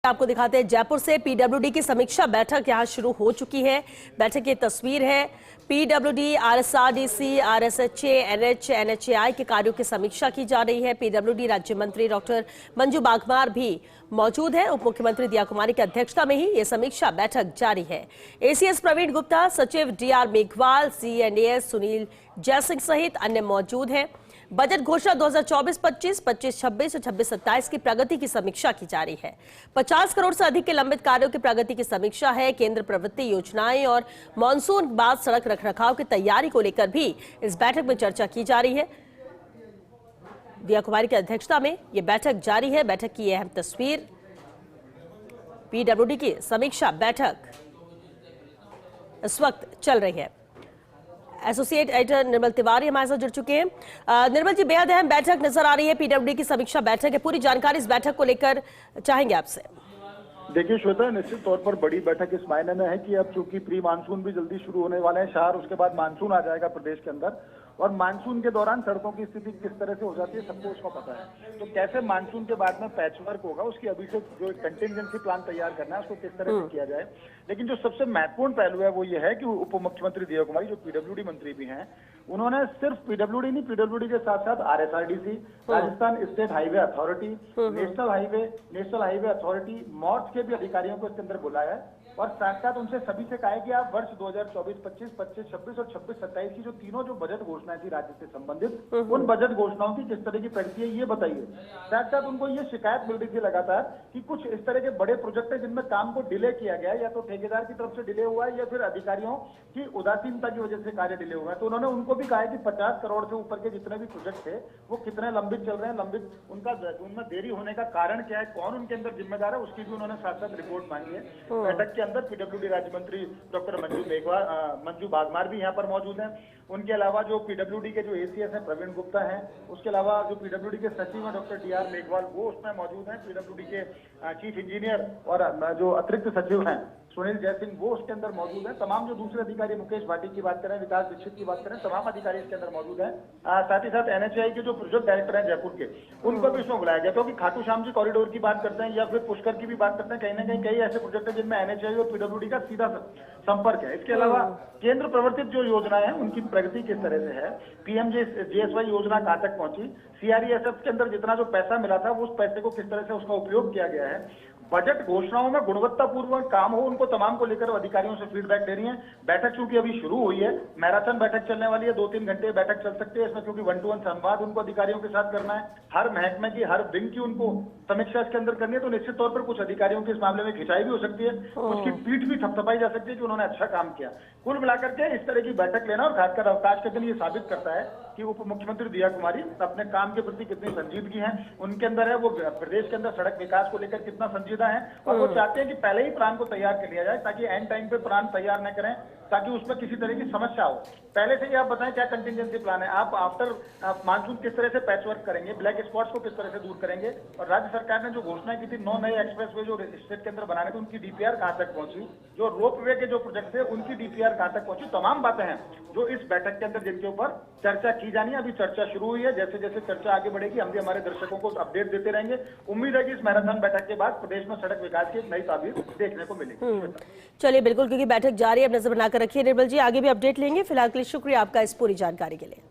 आपको दिखाते हैं जयपुर से पीडब्ल्यूडी की समीक्षा बैठक यहां शुरू हो चुकी है। बैठक की तस्वीर है। पीडब्ल्यूडी, आरएसआरडीसी, आरएसएचए, एनएच, एनएचएआई के कार्यों की समीक्षा की जा रही है। पीडब्ल्यूडी राज्य मंत्री डॉक्टर मंजू बाघमार भी मौजूद है। उप मुख्यमंत्री दिया कुमारी की अध्यक्षता में ही ये समीक्षा बैठक जारी है। एसीएस प्रवीण गुप्ता, सचिव डीआर मेघवाल, सीएनडीएस सुनील जयसिंह सहित अन्य मौजूद हैं। बजट घोषणा 2024-25, 25-26 और 26-27 की प्रगति की समीक्षा की जा रही है। 50 करोड़ से अधिक के लंबित कार्यों की प्रगति की समीक्षा है। केंद्र प्रवृत्ति योजनाएं और मानसून बाद सड़क रखरखाव की तैयारी को लेकर भी इस बैठक में चर्चा की जा रही है। दिया कुमारी की अध्यक्षता में यह बैठक जारी है। बैठक की अहम तस्वीर, पीडब्ल्यूडी की समीक्षा बैठक इस वक्त चल रही है। एसोसिएट एडिटर निर्मल तिवारी हमारे साथ जुड़ चुके हैं। निर्मल जी, बेहद अहम बैठक नजर आ रही है। पीडब्ल्यूडी की समीक्षा बैठक है, पूरी जानकारी इस बैठक को लेकर चाहेंगे आपसे। देखिए श्वेता, निश्चित तौर पर बड़ी बैठक इस मायने में है कि अब चूंकि प्री मानसून भी जल्दी शुरू होने वाले हैं शहर, उसके बाद मानसून आ जाएगा प्रदेश के अंदर, और मानसून के दौरान सड़कों की स्थिति किस तरह से हो जाती है सबको उसको पता है। तो कैसे मानसून के बाद में पैच वर्क होगा, उसकी अभी से जो कंटिजेंसी प्लान तैयार करना है उसको किस तरह से किया जाए। लेकिन जो सबसे महत्वपूर्ण पहलू है वो ये है कि उप मुख्यमंत्री दिया कुमारी, जो पीडब्ल्यूडी मंत्री भी हैं, उन्होंने सिर्फ पीडब्ल्यूडी नहीं, पीडब्ल्यूडी के साथ साथ RSRDC, Rajasthan state highway authority, national highway authority, MoRTH के भी अधिकारियों को इसके अंदर बुलाया है और साथ साथ उनसे सभी से कहा है कि आप वर्ष 2024-25, 25-26 और 26-27 की जो तीनों जो बजट घोषणाएं थी राज्य से संबंधित, उन बजट घोषणाओं की किस तरह की प्रगति है ये बताइए। साथ साथ उनको ये शिकायत मिल रही थी लगातार कि कुछ इस तरह के बड़े प्रोजेक्ट है जिनमें काम को डिले किया गया है, या तो ठेकेदार की तरफ से डिले हुआ है या फिर अधिकारियों की उदासीनता की वजह से कार्य डिले हुआ है। तो उन्होंने उनको भी कहा है कि 50 करोड़ से ऊपर के जितने भी प्रोजेक्ट थे वो कितने लंबित चल रहे हैं, लंबित उनमें देरी होने का कारण क्या है, कौन उनके अंदर जिम्मेदार है, उसकी भी उन्होंने साथ साथ रिपोर्ट मांगी है। बैठक के अंदर पीडब्ल्यूडी राज्य मंत्री डॉक्टर मंजू बाघमार भी यहाँ पर मौजूद हैं। उनके अलावा जो पीडब्ल्यूडी के जो एसीएस हैं प्रवीण गुप्ता हैं, उसके अलावा जो पीडब्ल्यूडी के सचिव हैं डॉक्टर डीआर मेघवाल वो उसमें मौजूद हैं। पीडब्ल्यूडी के चीफ इंजीनियर और जो अतिरिक्त सचिव हैं सुनील जयसिंह वो उसके अंदर मौजूद हैं। तमाम जो दूसरे अधिकारी, मुकेश भाटी की बात करें, विकास दीक्षित की बात करें, तमाम अधिकारी इसके अंदर मौजूद हैं। साथ ही साथ एनएचएआई के जो प्रोजेक्ट डायरेक्टर हैं जयपुर के, उनको भी इसमें बुलाया गया, क्योंकि खाटू श्याम जी कॉरिडोर की बात करते हैं या फिर पुष्कर की भी बात करते हैं, कहीं ना कहीं कई ऐसे प्रोजेक्ट है जिनमें एनएचएआई और पीडब्ल्यूडी का सीधा संपर्क है। इसके अलावा केंद्र प्रवर्तित जो योजनाएं हैं उनकी प्रगति किस तरह से है, पीएमजेएसवाई योजना कहां तक पहुंची, सीआरईएसएफ के अंदर जितना जो पैसा मिला था उस पैसे को किस तरह से उसका उपयोग किया गया है, बजट घोषणाओं में गुणवत्तापूर्वक काम हो, उनको तमाम को लेकर अधिकारियों से फीडबैक ले रही है। बैठक चूंकि अभी शुरू हुई है, मैराथन बैठक चलने वाली है, 2-3 घंटे बैठक चल सकती है इसमें, क्योंकि 1-to-1 संवाद उनको अधिकारियों के साथ करना है, हर महकमे की हर विंग की उनको समीक्षा इसके अंदर करनी है। तो निश्चित तौर पर कुछ अधिकारियों की इस मामले में खिंचाई भी हो सकती है, उसकी पीठ भी थपथपाई जा सकती है कि उन्होंने अच्छा काम किया। कुल मिलाकर के इस तरह की बैठक लेना और खासकर अवकाश के दिन ये साबित करता है कि उप मुख्यमंत्री दिया कुमारी अपने काम के प्रति कितनी संजीदगी है, उनके अंदर है वो प्रदेश के अंदर सड़क विकास को लेकर कितना संजीदा है, और वो चाहते हैं कि पहले ही प्लान को तैयार कर लिया जाए ताकि एंड टाइम पे प्लान तैयार न करें, ताकि उसमें किसी तरह की समस्या हो। पहले से ही आप बताएं क्या कंटिजेंसी प्लान है, आप आफ्टर मानसून किस तरह से पैच वर्क करेंगे, ब्लैक स्पॉट्स को किस तरह से दूर करेंगे, और राज्य सरकार ने जो घोषणा की थी 9 नए एक्सप्रेसवे जो स्टेट के अंदर बनाने थे उनकी डीपीआर कहां तक पहुंची, जो रोपवे के जो प्रोजेक्ट थे उनकी डीपीआर कहां तक पहुंची, तमाम बातें हैं जो इस बैठक के अंदर जिनके ऊपर चर्चा की जानी है। अभी चर्चा शुरू हुई है, जैसे जैसे चर्चा आगे बढ़ेगी हम भी हमारे दर्शकों को अपडेट देते रहेंगे। उम्मीद है कि इस मैराथन बैठक के बाद प्रदेश में सड़क विकास की एक नई ताबीर देखने को मिलेगी। चलिए बिल्कुल, क्योंकि बैठक जारी है, अब नजर बनाकर रखिए निर्मल जी, आगे भी अपडेट लेंगे। फिलहाल के लिए शुक्रिया आपका इस पूरी जानकारी के लिए।